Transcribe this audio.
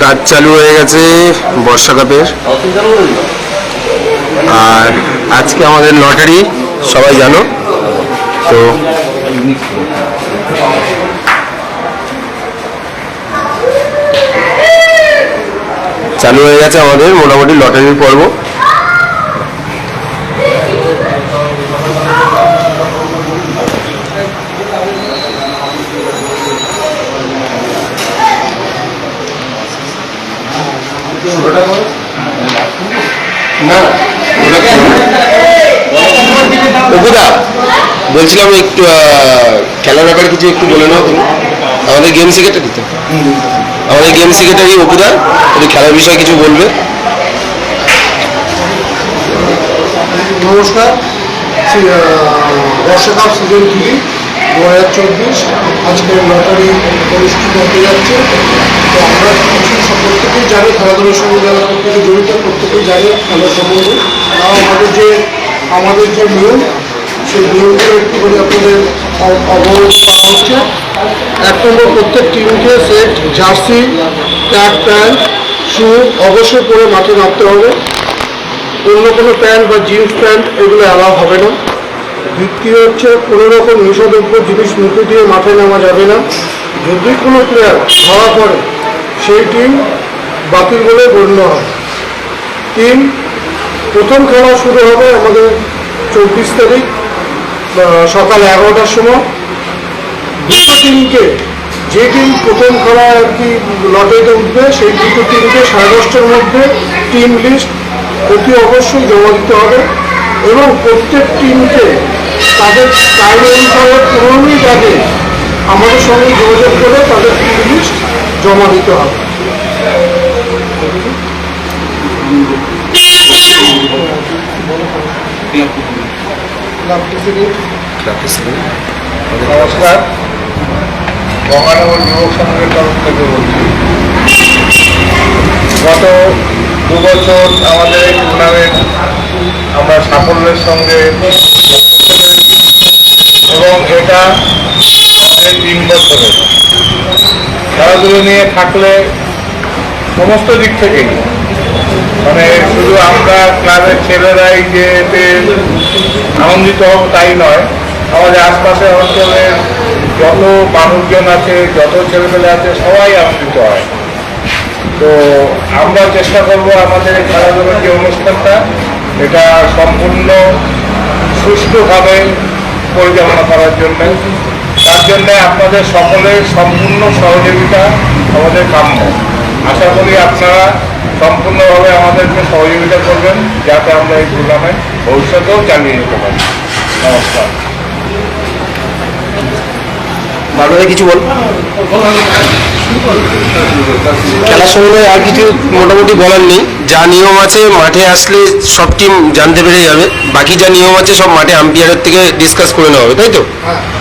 কাজ চালু হয়ে গেছে বর্ষা কাপের। আর আজকে আমাদের লটারি, সবাই জানো তো। চালু হয়ে গেছে আমাদের মোটামুটি লটারির পর্ব। অপুদা, বলছিলাম একটু খেলার ব্যাপারে কিছু একটু বলে নাও তুমি। আমাদের গেম সেক্রেটারি তো, আমাদের গেম সেক্রেটারি অপুদা একটু খেলার বিষয়ে কিছু বলবে। নমস্কার, বর্ষা কাপ সিজন 3 2024 আজকের লটারি অনুষ্ঠিত হতে যাচ্ছে। তো আমরা কিছু প্রত্যেকেই জানি, খেলাধুলার সঙ্গে যারা প্রত্যেকে জড়িত প্রত্যেকেই জানি খেলা সম্বন্ধে। আমাদের যে নিয়ম, সেই নিয়মগুলো একটু করে আপনাদের অবগত করা হচ্ছে। 1 নম্বর, প্রত্যেক টিমকে সেট জার্সি, ট্র্যাক প্যান্ট, শু অবশ্যই পরে মাঠে নামতে হবে। অন্য কোনো প্যান্ট বা জিন্স প্যান্ট এগুলো অ্যালাউ হবে না। দ্বিতীয় হচ্ছে, কোনো রকম নিষেধাজ্ঞ জিনিস মুখে দিয়ে মাঠে নামা যাবে না। যদি কোনো প্লেয়ার ধরা পড়ে সেই টিম বাতিল বলে গণ্য হয়। 3, প্রথম খেলা শুরু হবে আমাদের 24 তারিখ সকাল 11টার সময়। দুটো টিমকে, যে টিম প্রথম খেলায় আর কি লটারিতে উঠবে, সেই দুটো টিমকে 10:30টার মধ্যে টিম লিস্ট অতি অবশ্যই জমা দিতে হবে। এবং প্রত্যেক টিমকে তাদের টাইম অনুসারে 15 মিনিট আগে আমাদের সঙ্গে যোগাযোগ করে তাদের টিম লিস্ট জমা দিতে হবে। নমস্কার, গঙ্গানগর যুবক সংঘের তরফ থেকে বলছি। গত 2 বছর আমাদের এই টুর্নামেন্ট আমরা সাফল্যের সঙ্গে এবং এটা আমাদের 3 বছরের খেলাধুলো নিয়ে থাকলে সমস্ত দিক থেকেই, মানে শুধু আমরা ক্লাবের ছেলেরাই যে এতে আনন্দিত হব তাই নয়, আমাদের আশপাশের অঞ্চলের যত মানুষজন আছে, যত ছেলেপেলে আছে, সবাই আনন্দিত হয়। তো আমরা চেষ্টা করব আমাদের এই খেলাধুলার যে অনুষ্ঠানটা, এটা সম্পূর্ণ সুষ্ঠুভাবে পরিচালনা করার জন্য। তার জন্য আপনাদের সকলের সম্পূর্ণ সহযোগিতা আমাদের কাম্য। আশা করি আপনারা সম্পূর্ণভাবে আমাদেরকে সহযোগিতা করবেন, যাতে আমরা এই টুর্নামেন্ট ভবিষ্যতেও চালিয়ে যেতে পারি। নমস্কার। বাংলাতে কিছু বল। খেলার সম্বন্ধে আর কিছু মোটামুটি বলার নেই। যা নিয়ম আছে মাঠে আসলে সব টিম জানতে পেরে যাবে। বাকি যা নিয়ম আছে সব মাঠে আম্পায়ারের থেকে ডিসকাস করে নেওয়া হবে, তাই তো?